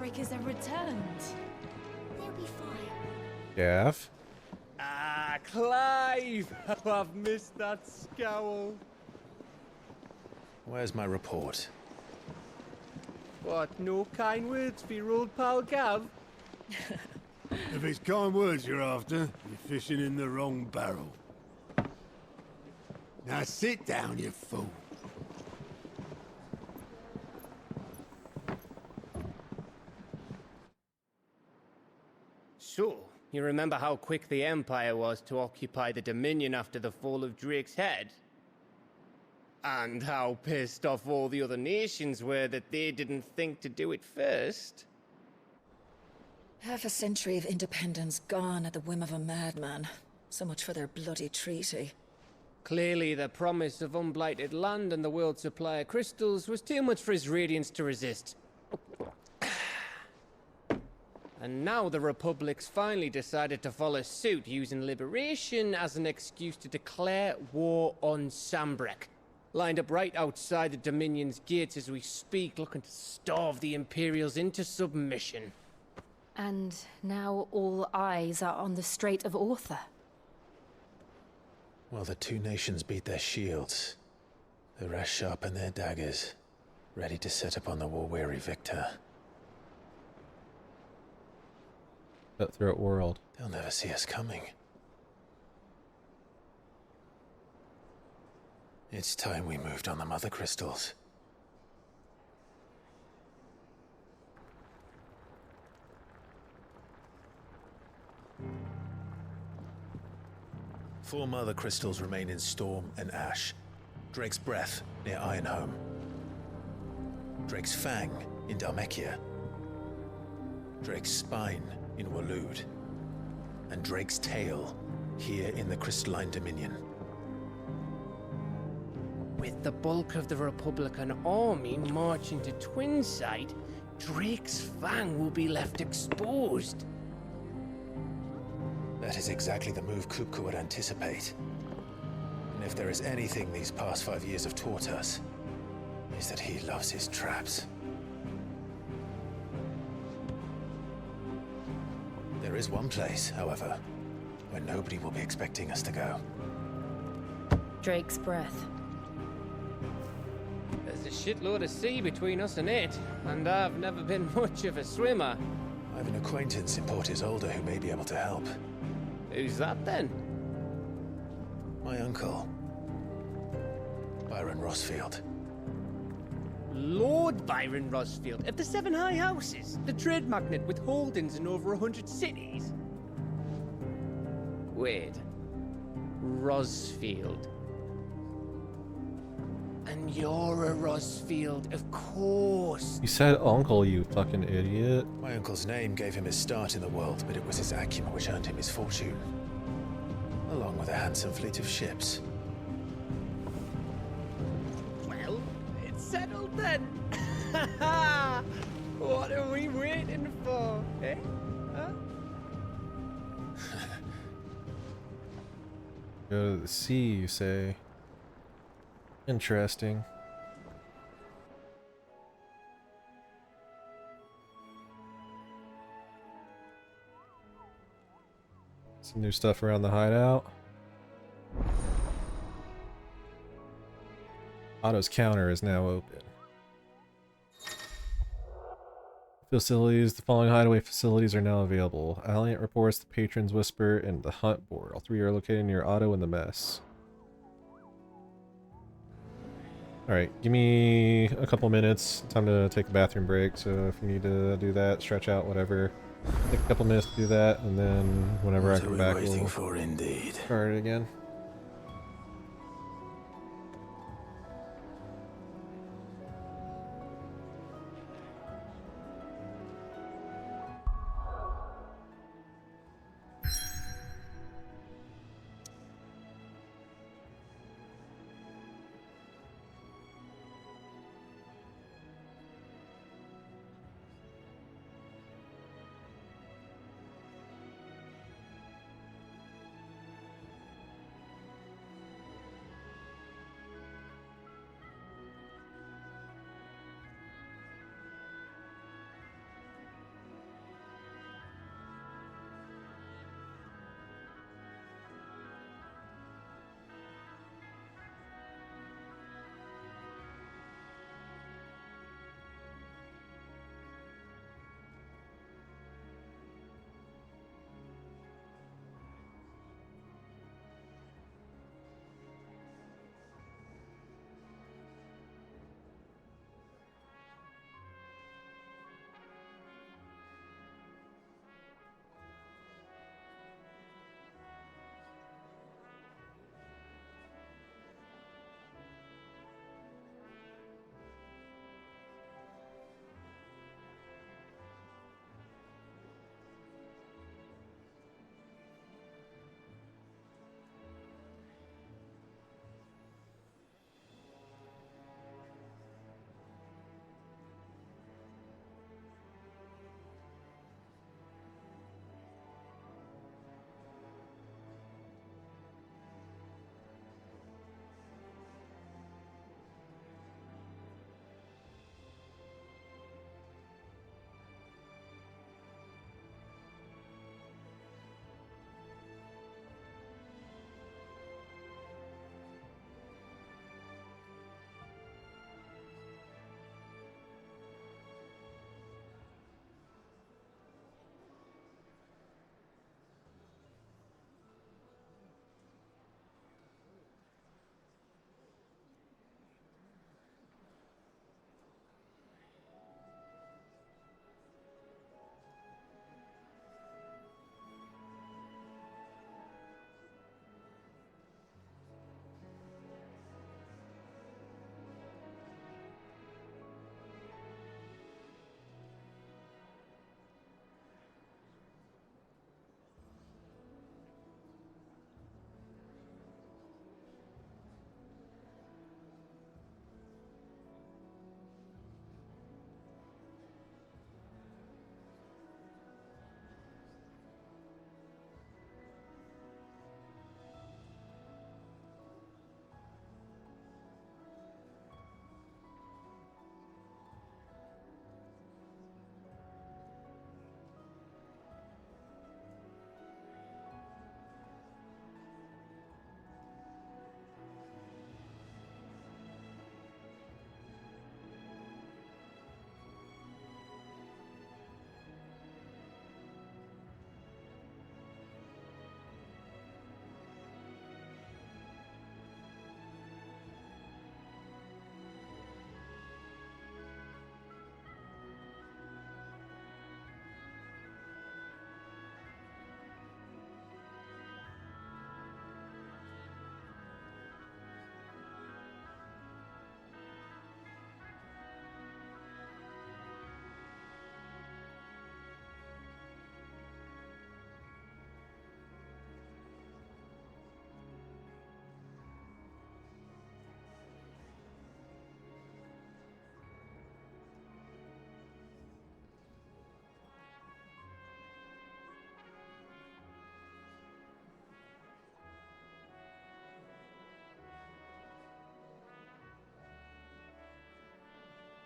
Cursebreakers have returned. They'll be fine. Gav? Ah, Clive! How I've missed that scowl. Where's my report? What, no kind words for your old pal Gav? If it's kind words you're after, you're fishing in the wrong barrel. Now sit down, you fool. So, you remember how quick the Empire was to occupy the Dominion after the fall of Drake's head? And how pissed off all the other nations were that they didn't think to do it first? Half a century of independence gone at the whim of a madman. So much for their bloody treaty. Clearly, the promise of unblighted land and the world's supply of crystals was too much for his radiance to resist. And now the Republic's finally decided to follow suit, using liberation as an excuse to declare war on Sambrek. Lined up right outside the Dominion's gates as we speak, looking to starve the Imperials into submission. And now all eyes are on the Strait of Author. Well, the two nations beat their shields. The rest sharpen their daggers, ready to set upon the war-weary victor. Cutthroat world. They'll never see us coming. It's time we moved on the mother crystals. Four mother crystals remain in Storm and Ash. Drake's Breath near Ironhome. Drake's Fang in Dhalmekia. Drake's Spine in Waloed. And Drake's Tail here in the Crystalline Dominion. With the bulk of the Republican army marching to Twinside, Drake's Fang will be left exposed. That is exactly the move Kupka would anticipate. And if there is anything these past 5 years have taught us, is that he loves his traps. There is one place, however, where nobody will be expecting us to go. Drake's Breath. There's a shitload of sea between us and it, and I've never been much of a swimmer. I have an acquaintance in Port Isolde who may be able to help. Who's that then? My uncle, Byron Rossfield. Lord Byron Rossfield of the Seven High Houses, the trade magnate with holdings in over 100 cities. Wait, Rossfield. And you're a Rossfield, of course. You said uncle, you fucking idiot. My uncle's name gave him his start in the world, but it was his acumen which earned him his fortune. Along with a handsome fleet of ships. Well, it's settled then. What are we waiting for, eh? Huh? Go to the sea, you say. Interesting. Some new stuff around the hideout. Otto's counter is now open. Facilities. The following hideaway facilities are now available. Alliant reports, the Patron's Whisper, and the Hunt Board. All three are located near Otto and the Mess. Alright, give me a couple minutes. Time to take a bathroom break, so if you need to do that, stretch out, whatever. Take a couple minutes to do that, and then whenever I come back, we'll for indeed. start it again.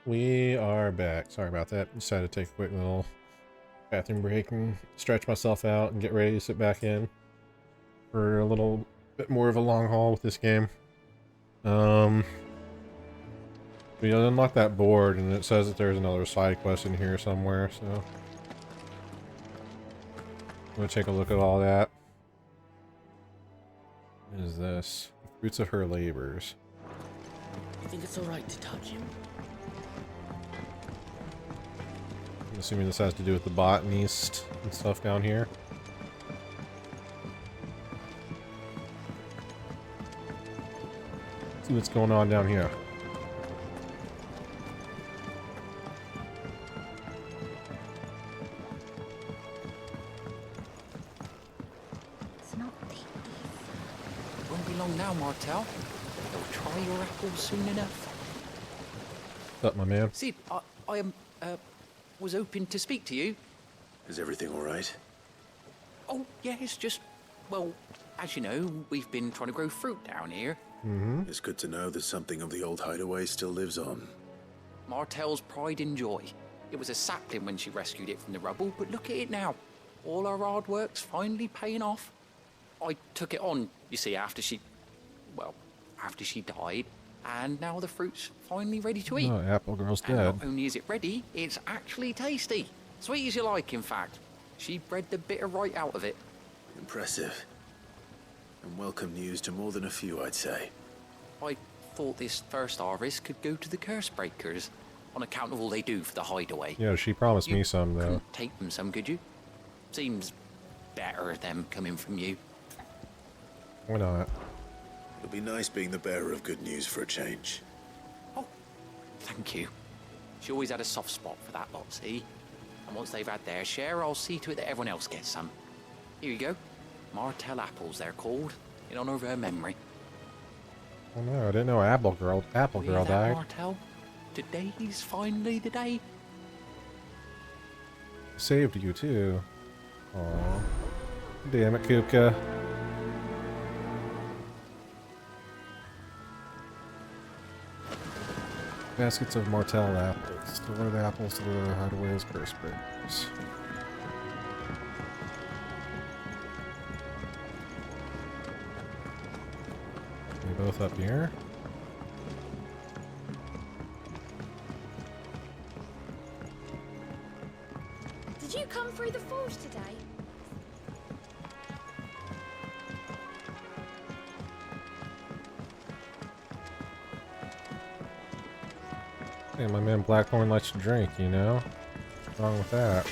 We are back. Sorry about that. Decided to take a quick little bathroom break and stretch myself out and get ready to sit back in for a little bit more of a long haul with this game. We unlocked that board and it says that there's another side quest in here somewhere, so I'm gonna take a look at all that. What is this? The fruits of her labors. You think it's alright to touch him? I'm assuming this has to do with the botanist and stuff down here. See what's going on down here. It's not the ether. Won't be long now, Martel. They'll try your apples soon enough. What's up, my man? Sid, I was hoping to speak to you. Is everything all right? Oh, yeah, it's just, well, as you know, we've been trying to grow fruit down here. It's good to know that something of the old hideaway still lives on. Martel's pride and joy. It was a sapling when she rescued it from the rubble, but look at it now. All our hard work's finally paying off. I took it on, you see, after she died, and now the fruit's finally ready to eat. Oh, Apple Girl's And dead. not only is it ready, it's actually tasty. Sweet as you like, in fact. She bred the bitter right out of it. Impressive. And welcome news to more than a few, I'd say. I thought this first harvest could go to the Cursebreakers, on account of all they do for the hideaway. Yeah, she promised me You some, though. couldn't take them some, could you? Seems better them coming from you. Why not? It'll be nice being the bearer of good news for a change. Oh, thank you. She always had a soft spot for that lot, see? And once they've had their share, I'll see to it that everyone else gets some. Here you go. Martel apples, they're called, in honor of her memory. Oh no, I didn't know Apple Girl Hear that, died. Martel? Today's finally the day. Saved you too. Aw. Damn it, Kupka. Baskets of Martel apples. Deliver the apples to the hideaways Cursebreakers. They both up here. Did you come through the forge today? Hey, my man Blackhorn likes to drink, you know? What's wrong with that?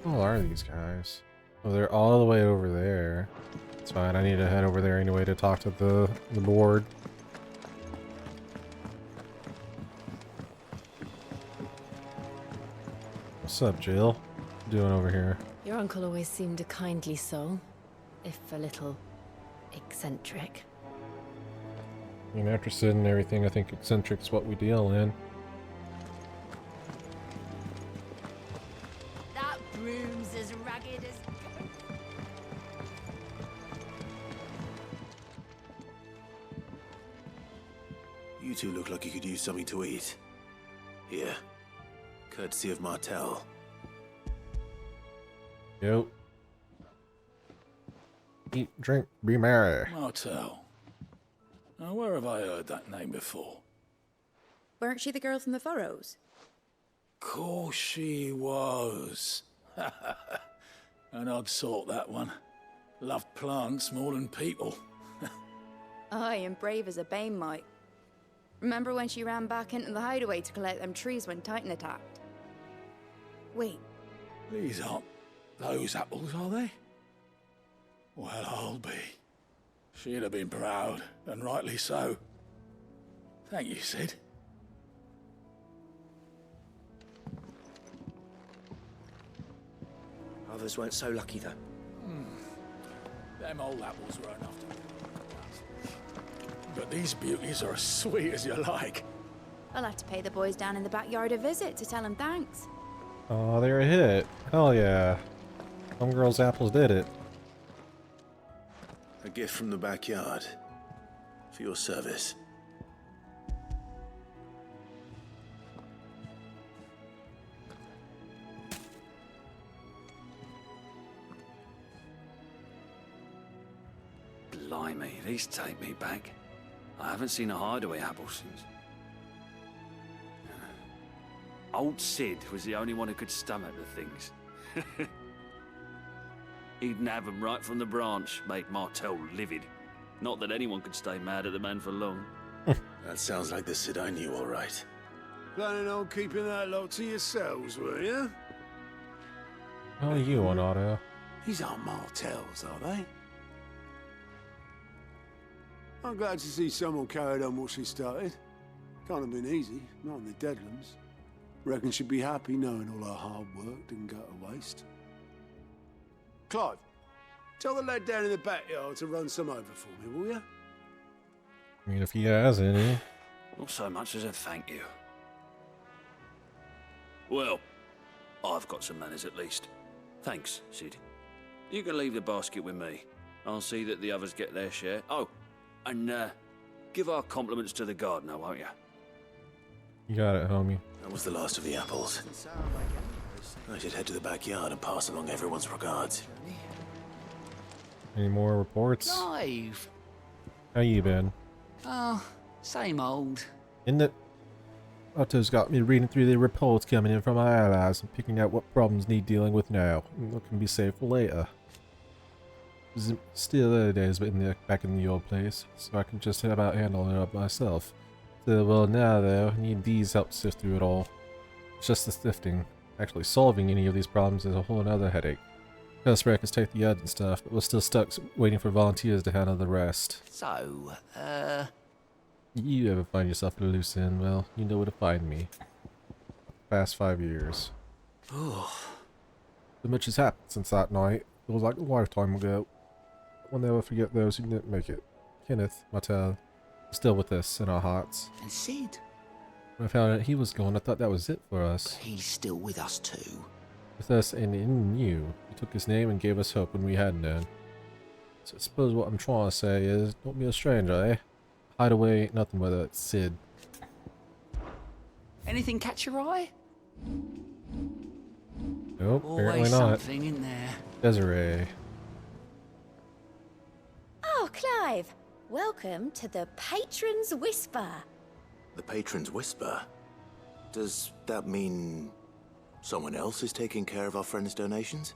Who are these guys? Oh, they're all the way over there. It's fine, I need to head over there anyway to talk to the board. What's up, Jill? What you doing over here? Your uncle always seemed a kindly soul, if a little eccentric. I'm interested in everything. I think eccentric's what we deal in. That broom's as ragged as... You two look like you could use something to eat. Here. Courtesy of Martel. Yo. Eat, drink, be merry. Martel. Now, where have I heard that name before? Weren't she the girl from the furrows? Course she was. An odd sort, that one. Loved plants more than people. Aye, and brave as a bane might. Remember when she ran back into the hideaway to collect them trees when Titan attacked? Wait, These aren't those apples, are they? Well, I'll be. She'd have been proud, and rightly so. Thank you, Sid. Others weren't so lucky, though. Them old apples were enough to... But these beauties are as sweet as you like. I'll have to pay the boys down in the backyard a visit to tell them thanks. Oh, they're a hit. Hell yeah. Homegirl's apples did it. A gift from the backyard. For your service. Blimey, these take me back. I haven't seen a hideaway apple since. Old Sid was the only one who could stomach the things. He'd nab 'em right from the branch, make Martel livid. Not that anyone could stay mad at the man for long. That sounds like the Sid I knew, all right. Planning on keeping that lot to yourselves, were you? How are you on auto? These aren't Martels, are they? I'm glad to see someone carried on what she started. Can't have been easy, not in the Deadlands. Reckon she'd be happy knowing all her hard work didn't go to waste. Clive, tell the lad down in the backyard to run some over for me, will you? I mean, if he has any. Not so much as a thank you. Well, I've got some manners at least. Thanks, Sid. You can leave the basket with me. I'll see that the others get their share. Oh, and give our compliments to the gardener, won't you? You got it, homie. That was the last of the apples. I should head to the backyard and pass along everyone's regards. Any more reports? Clive! How you been? Oh, same old. In the Otto's got me reading through the reports coming in from my allies and picking out what problems need dealing with now and what can be saved for later. Still early days, but back in the old place, so I can just about handle it up myself. Still, well now though, I need these help to sift through it all. It's just the sifting. Actually solving any of these problems is a whole other headache. Cursebreakers take the urgent stuff, but we're still stuck waiting for volunteers to handle the rest. So, You ever find yourself at a loose end, well, you know where to find me. Past 5 years. So much has happened since that night. It was like a lifetime ago. We'll never forget those who didn't make it. Kenneth, Martel, still with us in our hearts. and Sid, When I found out he was gone, I thought that was it for us. he's still with us too. With us and in you. He took his name and gave us hope when we had none. So I suppose what I'm trying to say is, don't be a stranger, eh? Hideaway ain't nothing but a Sid. Anything catch your eye? Nope, apparently Always not. something in there. Desiree. Oh, Clive! Welcome to the Patron's Whisper. The Patron's Whisper? Does that mean someone else is taking care of our friend's donations?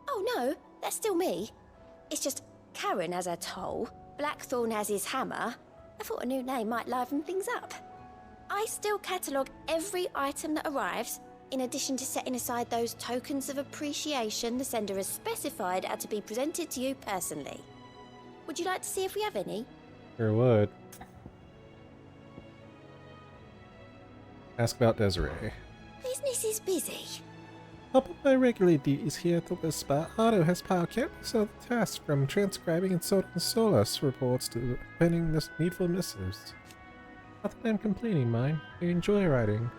Oh no, that's still me. It's just Karen has her toll, Blackthorn has his hammer. I thought a new name might liven things up. I still catalogue every item that arrives, in addition to setting aside those tokens of appreciation the sender has specified are to be presented to you personally. Would you like to see if we have any? Sure would. Ask about Desiree. Business is busy. Up with my regular duties here at the Whisper, Otto has piled countless other tasks from transcribing and sorting Solus reports to penning this needful missives. Not that I'm complaining, mine. I enjoy writing.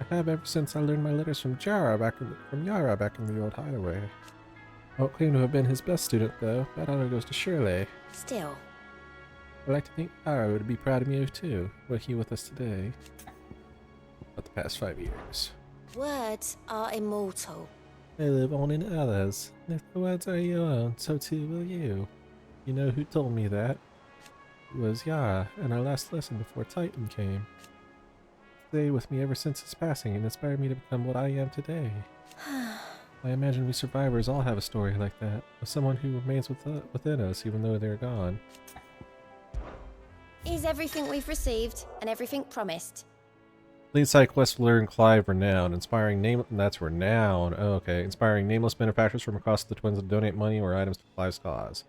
I have ever since I learned my letters from Yara back in the old hideaway. I don't claim to have been his best student, though. That honor goes to Shirley. Still. I'd like to think Yara would be proud of me too, were he with us today. About the past 5 years. Words are immortal. They live on in others, and if the words are your own, so too will you. You know who told me that? It was Yara, in our last lesson before Titan came. Stayed with me ever since his passing and inspired me to become what I am today. I imagine we survivors all have a story like that, of someone who remains within us even though they're gone. Is everything we've received and everything promised? Lead side quest to learn Clive Renown, that's Renown. Oh, okay. Inspiring nameless benefactors from across the Twins to donate money or items to Clive's cause.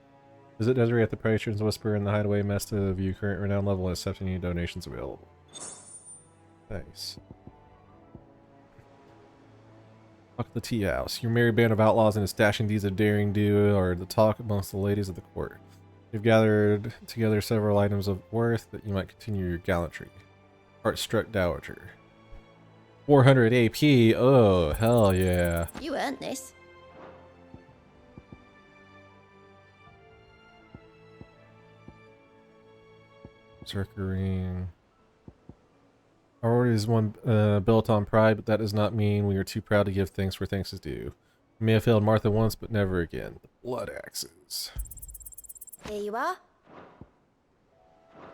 Visit Desiree at the Patron's Whisper in the Hideaway Mess to view current Renown level and accept any donations available. Nice. Talk at the tea house. Your merry band of outlaws and its dashing deeds of daring do are the talk amongst the ladies of the court. You've gathered together several items of worth that you might continue your gallantry. Heart-struck dowager. 400 AP. Oh, hell yeah. You earned this. Circling. Our order is one built on pride, but that does not mean we are too proud to give thanks where thanks is due. We may have failed Martha once, but never again. The blood axes. Here you are.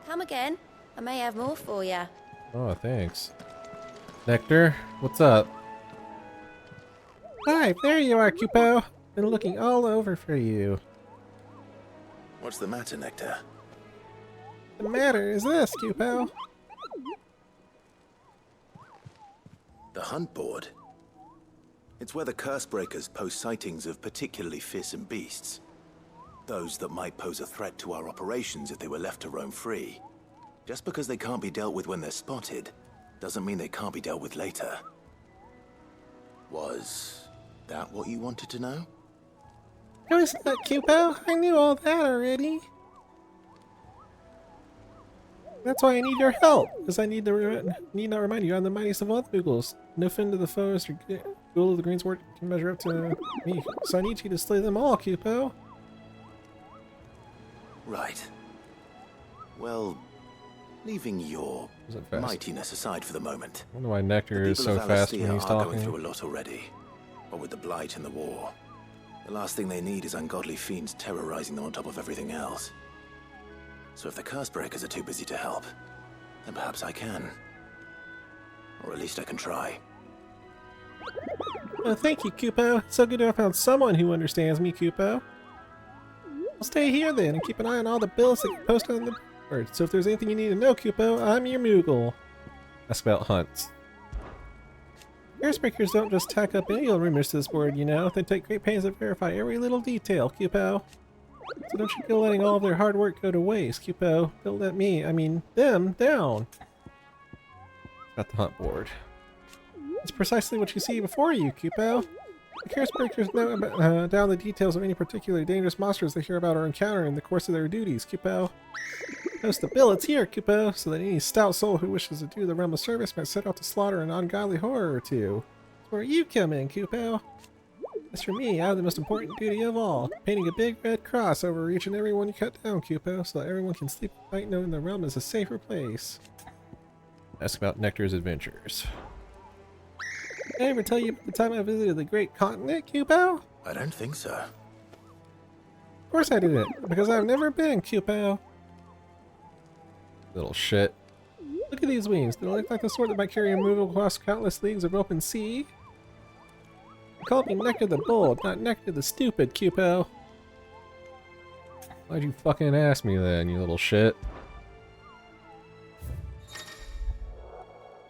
Come again. I may have more for you. Oh, thanks. Nectar, what's up? Hi, there you are, Cupo. Been looking all over for you. What's the matter, Nectar? The matter is this, Cupo. The hunt board. It's where the Cursebreakers post sightings of particularly fearsome beasts. Those that might pose a threat to our operations if they were left to roam free. Just because they can't be dealt with when they're spotted, doesn't mean they can't be dealt with later. Was that what you wanted to know? No, it's not, Cupo. I knew all that already. That's why I need your help, because I need not remind you I'm the mightiest of all the Boogles. No fin to the foes or ghoul of the Greensword can measure up to me, so I need you to slay them all, Cupo. Right. Well, leaving your mightiness aside for the moment. I wonder why Nectar is so fast when he's talking. Going through a lot already. What with the blight and the war, the last thing they need is ungodly fiends terrorizing them on top of everything else. So if the Cursebreakers are too busy to help, then perhaps I can. Or at least I can try. Oh, thank you, Cupo. It's so good to have found someone who understands me, Cupo. I'll stay here then and keep an eye on all the bills that get posted on the board. So if there's anything you need to know, Cupo, I'm your Moogle. Ask about hunts. Cursebreakers don't just tack up any old rumors to this board, you know. They take great pains to verify every little detail, Cupo. So don't you go letting all of their hard work go to waste, Cupo. Don't let them down. Got the hunt board. It's precisely what you see before you, Cupo. The Cursebreakers know down the details of any particularly dangerous monsters they hear about or encounter in the course of their duties, Cupo. Post the billets here, Cupo, so that any stout soul who wishes to do the realm of service might set out to slaughter an ungodly horror or two. That's where you come in, Cupo. As for me, I have the most important duty of all, painting a big red cross over each and every one you cut down, Cupo, so that everyone can sleep at night knowing the realm is a safer place. Ask about Nectar's adventures. Did I ever tell you about the time I visited the Great Continent, Cupo? I don't think so. Of course I didn't, because I've never been, Cupo. Little shit. Look at these wings. Do they look like the sort that might carry a move across countless leagues of open sea? You called me Nectar the Bold, not Nectar the Stupid, Cupo. Why'd you fucking ask me then, you little shit?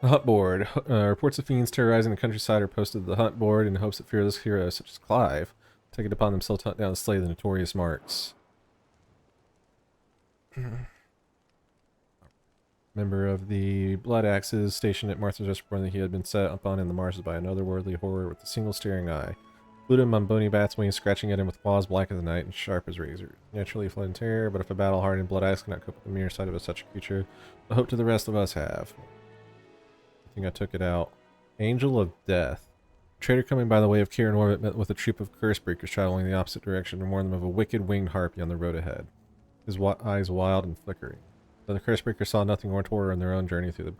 The hunt board. Reports of fiends terrorizing the countryside are posted to the hunt board in hopes that fearless heroes such as Clive take it upon themselves to hunt down and slay the notorious marks. Member of the Blood Axes stationed at Martha's Rest reported that he had been set upon in the marshes by another worldly horror with a single staring eye. Glued him on bony bat's wings, scratching at him with claws black as the night and sharp as razors. Naturally he fled in terror, but if a battle-hardened Blood Axe cannot cope with the mere sight of such a creature, what hope do the rest of us have? I think I took it out. Angel of Death. A trader coming by the way of Kieran Orbit met with a troop of Cursebreakers traveling in the opposite direction and warned them of a wicked winged harpy on the road ahead. His eyes wild and flickering. Though the Cursebreakers saw nothing more toward on their own journey through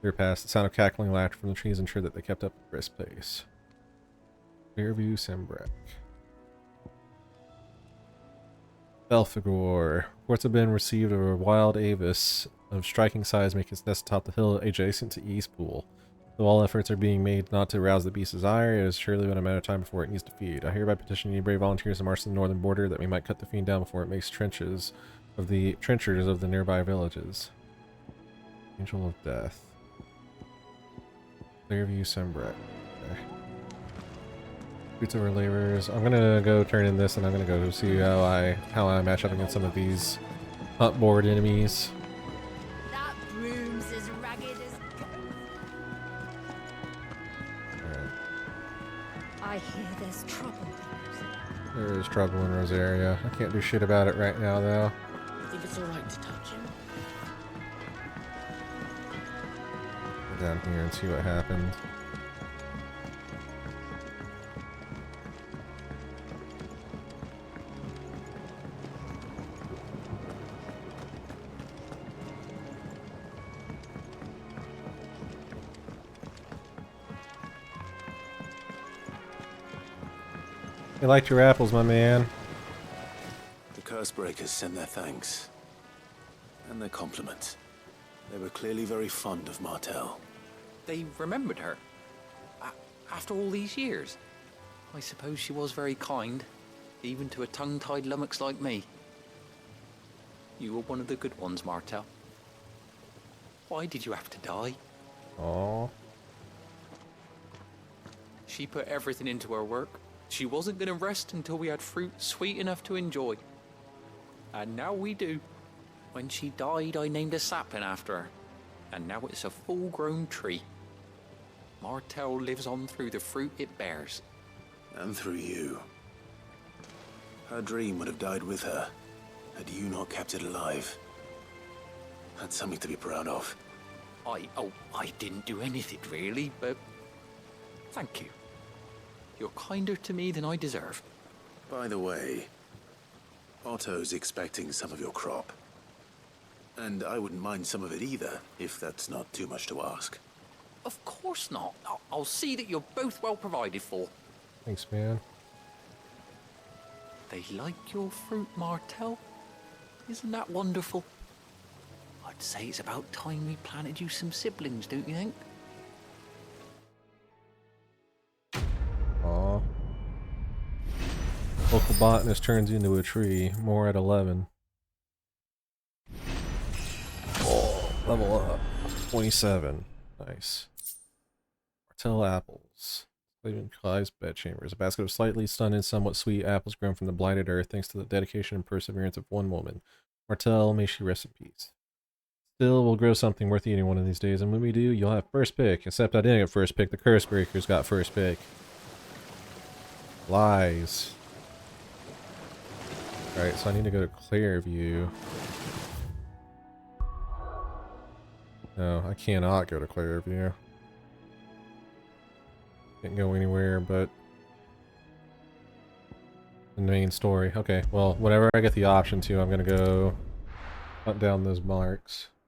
their pass, the sound of cackling laughter from the trees ensured that they kept up a brisk pace. Fairview Sembrek. Belphegor. Reports have been received of a wild avis of striking size make its nest atop the hill adjacent to Eastpool. Though all efforts are being made not to rouse the beast's desire, it is surely but a matter of time before it needs to feed. I hereby petition any brave volunteers to march to the northern border that we might cut the fiend down before it makes trenchers of the nearby villages. Angel of Death. Clearview Sembrek. Okay. Boots over laborers. I'm gonna go turn in this and I'm gonna go see how I match up against some of these hunt board enemies. That broom's as ragged as... Alright. I hear there's trouble. There is trouble in Rosaria. I can't do shit about it right now though. I think it's alright to touch him. Go down here and see what happens. You liked your apples, my man. The Cursebreakers send their thanks. And their compliments. They were clearly very fond of Martell. They remembered her. After all these years. I suppose she was very kind, even to a tongue-tied lummox like me. You were one of the good ones, Martell. Why did you have to die? Aww. She put everything into her work. She wasn't going to rest until we had fruit sweet enough to enjoy. And now we do. When she died, I named a sapling after her. And now it's a full-grown tree. Martell lives on through the fruit it bears. And through you. Her dream would have died with her, had you not kept it alive. That's something to be proud of. I didn't do anything really, but thank you. You're kinder to me than I deserve. By the way, Otto's expecting some of your crop. And I wouldn't mind some of it either, if that's not too much to ask. Of course not. I'll see that you're both well provided for. Thanks, man. They like your fruit, Martell. Isn't that wonderful? I'd say it's about time we planted you some siblings, don't you think? Aw. Local botanist turns into a tree. More at 11. Oh, level up. 27. Nice. Martell apples. Living Clive's bedchambers. A basket of slightly stunted, somewhat sweet apples grown from the blighted earth thanks to the dedication and perseverance of one woman. Martell, may she rest in peace. Still, we'll grow something worth eating one of these days, and when we do, you'll have first pick. Except I didn't get first pick, the Cursebreakers got first pick. Lies. Alright, so I need to go to Clearview. No, I cannot go to Clearview. Can't go anywhere but the main story. Okay, well, whenever I get the option to, I'm gonna go hunt down those marks.